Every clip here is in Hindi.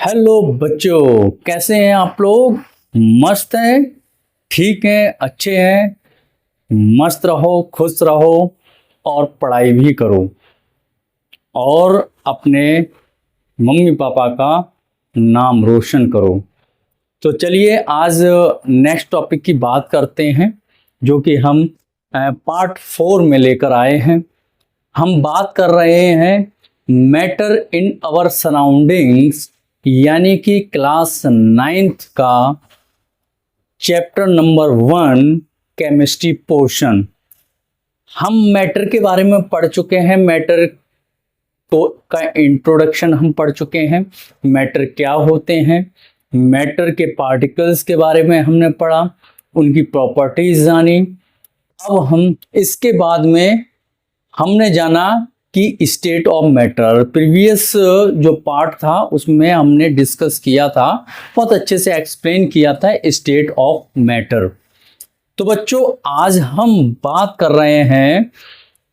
हेलो बच्चों, कैसे हैं आप लोग। मस्त हैं, ठीक हैं, अच्छे हैं। मस्त रहो, खुश रहो और पढ़ाई भी करो और अपने मम्मी पापा का नाम रोशन करो। तो चलिए आज नेक्स्ट टॉपिक की बात करते हैं, जो कि हम पार्ट 4 में लेकर आए हैं। हम बात कर रहे हैं मैटर इन आवर सराउंडिंग्स, यानी कि क्लास 9th का चैप्टर नंबर 1 केमिस्ट्री पोर्शन। हम मैटर के बारे में पढ़ चुके हैं, मैटर को का इंट्रोडक्शन हम पढ़ चुके हैं। मैटर क्या होते हैं, मैटर के पार्टिकल्स के बारे में हमने पढ़ा, उनकी प्रॉपर्टीज जानी। अब हम इसके बाद में हमने जाना कि स्टेट ऑफ मैटर। प्रीवियस जो पार्ट था उसमें हमने डिस्कस किया था, बहुत अच्छे से एक्सप्लेन किया था स्टेट ऑफ मैटर। तो बच्चों आज हम बात कर रहे हैं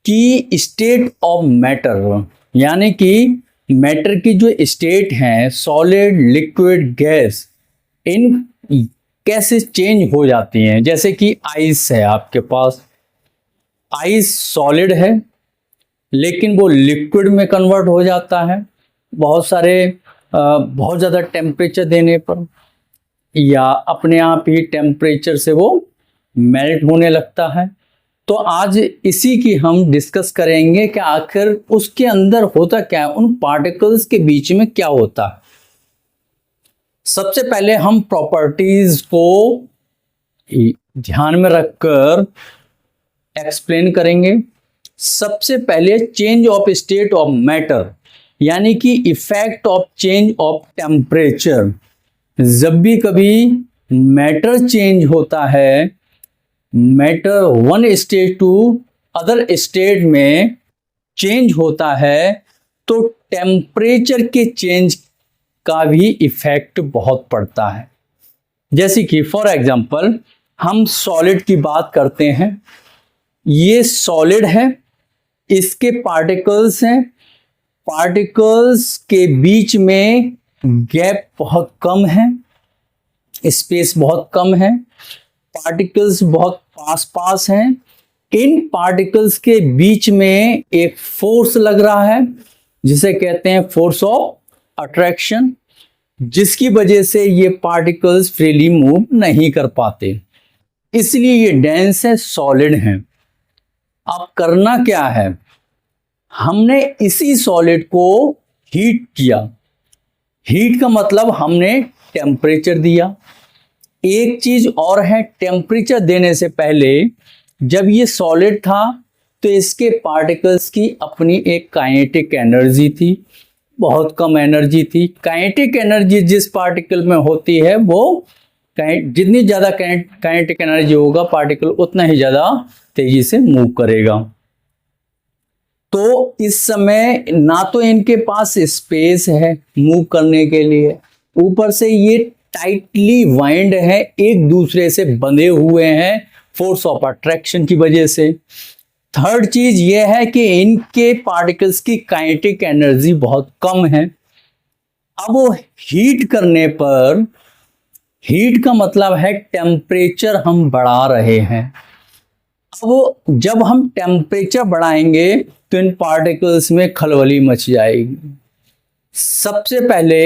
कि स्टेट ऑफ मैटर, यानी कि मैटर की जो स्टेट हैं, सॉलिड, लिक्विड, गैस, इन कैसे चेंज हो जाती हैं। जैसे कि आइस है आपके पास, आइस सॉलिड है लेकिन वो लिक्विड में कन्वर्ट हो जाता है बहुत ज़्यादा टेम्परेचर देने पर, या अपने आप ही टेम्परेचर से वो मेल्ट होने लगता है। तो आज इसी की हम डिस्कस करेंगे कि आखिर उसके अंदर होता क्या है, उन पार्टिकल्स के बीच में क्या होता है। सबसे पहले हम प्रॉपर्टीज को ध्यान में रखकर एक्सप्लेन करेंगे। सबसे पहले change of state of matter, यानी कि effect of change of temperature. जब भी कभी मैटर चेंज होता है, matter one state to other state में चेंज होता है, तो टेम्परेचर के चेंज का भी इफेक्ट बहुत पड़ता है। जैसे कि फॉर एग्जांपल हम सॉलिड की बात करते हैं। ये सॉलिड है, इसके पार्टिकल्स हैं, पार्टिकल्स के बीच में गैप बहुत कम है, स्पेस बहुत कम है, पार्टिकल्स बहुत पास पास हैं। इन पार्टिकल्स के बीच में एक फोर्स लग रहा है जिसे कहते हैं फोर्स ऑफ अट्रैक्शन, जिसकी वजह से ये पार्टिकल्स फ्रीली मूव नहीं कर पाते, इसलिए ये डेंस है, सॉलिड है। अब करना क्या है, हमने इसी सॉलिड को हीट किया। हीट का मतलब हमने टेम्परेचर दिया। एक चीज और है, टेम्परेचर देने से पहले जब ये सॉलिड था तो इसके पार्टिकल्स की अपनी एक काइनेटिक एनर्जी थी, बहुत कम एनर्जी थी। काइनेटिक एनर्जी जिस पार्टिकल में होती है वो जितनी ज़्यादा काइनेटिक एनर्जी होगा, पार्टिकल उतना ही ज़्यादा तेजी से मूव करेगा। तो इस समय ना तो इनके पास स्पेस है मूव करने के लिए, ऊपर से ये टाइटली वाइंड है, एक दूसरे से बंधे हुए हैं फोर्स ऑफ अट्रैक्शन की वजह से। थर्ड चीज ये है कि इनके पार्टिकल्स की काइनेटिक एनर्जी बहुत कम है। अब वो हीट करने पर, हीट का मतलब है टेम्परेचर हम बढ़ा रहे हैं। अब जब हम टेम्परेचर बढ़ाएंगे तो इन पार्टिकल्स में खलबली मच जाएगी। सबसे पहले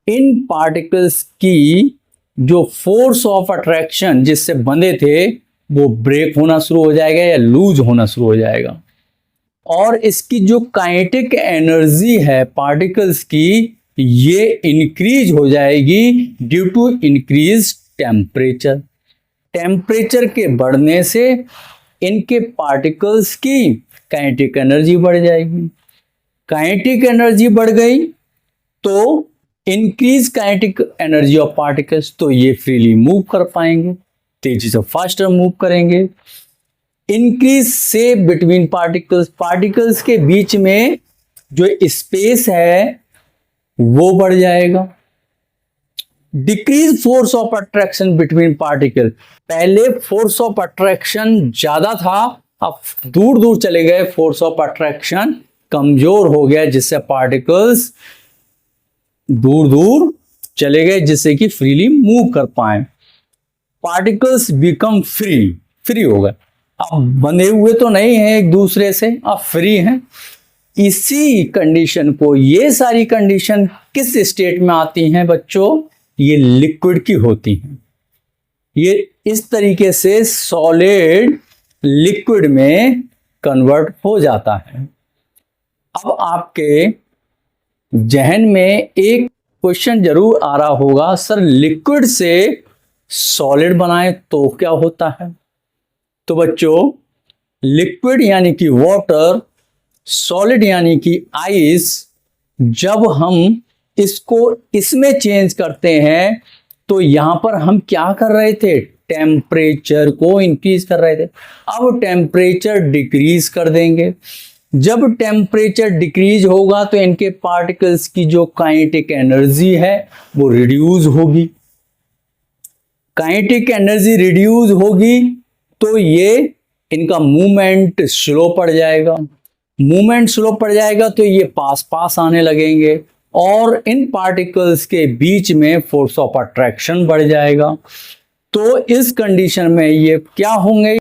इन पार्टिकल्स की जो फोर्स ऑफ अट्रैक्शन जिससे बंधे थे वो ब्रेक होना शुरू हो जाएगा या लूज होना शुरू हो जाएगा, और इसकी जो काइनेटिक एनर्जी है पार्टिकल्स की, ये इंक्रीज हो जाएगी due to increase temperature. Temperature के बढ़ने से इनके पार्टिकल्स की काइनेटिक एनर्जी बढ़ जाएगी। काइनेटिक एनर्जी बढ़ गई तो increase kinetic energy of particles, तो ये फ्रीली मूव कर पाएंगे, तेजी से फास्टर मूव करेंगे। इंक्रीज से बिटवीन पार्टिकल्स, पार्टिकल्स के बीच में जो स्पेस है वो बढ़ जाएगा। Decrease force of attraction between particle, पहले फोर्स ऑफ अट्रैक्शन ज्यादा था, अब दूर दूर चले गए, फोर्स ऑफ अट्रैक्शन कमजोर हो गया, जिससे पार्टिकल्स दूर दूर चले गए जिससे कि फ्रीली मूव कर पाए। पार्टिकल्स बिकम फ्री हो गए, अब बंधे हुए तो नहीं है एक दूसरे से, अब फ्री हैं। इसी कंडीशन को, ये सारी कंडीशन किस स्टेट में आती हैं बच्चों? ये लिक्विड की होती हैं। ये इस तरीके से सॉलिड लिक्विड में कन्वर्ट हो जाता है। अब आपके जहन में एक क्वेश्चन जरूर आ रहा होगा, सर लिक्विड से सॉलिड बनाए तो क्या होता है? तो बच्चों, लिक्विड यानी कि वाटर, सॉलिड यानी कि आइस, जब हम इसको इसमें चेंज करते हैं तो यहां पर हम क्या कर रहे थे? टेम्परेचर को इंक्रीज कर रहे थे। अब टेम्परेचर डिक्रीज कर देंगे। जब टेम्परेचर डिक्रीज होगा तो इनके पार्टिकल्स की जो काइनेटिक एनर्जी है वो रिड्यूस होगी। काइनेटिक एनर्जी रिड्यूस होगी तो ये इनका मूवमेंट स्लो पड़ जाएगा। मूवमेंट स्लो पड़ जाएगा तो ये पास पास आने लगेंगे और इन पार्टिकल्स के बीच में फोर्स ऑफ अट्रैक्शन बढ़ जाएगा। तो इस कंडीशन में ये क्या होंगे?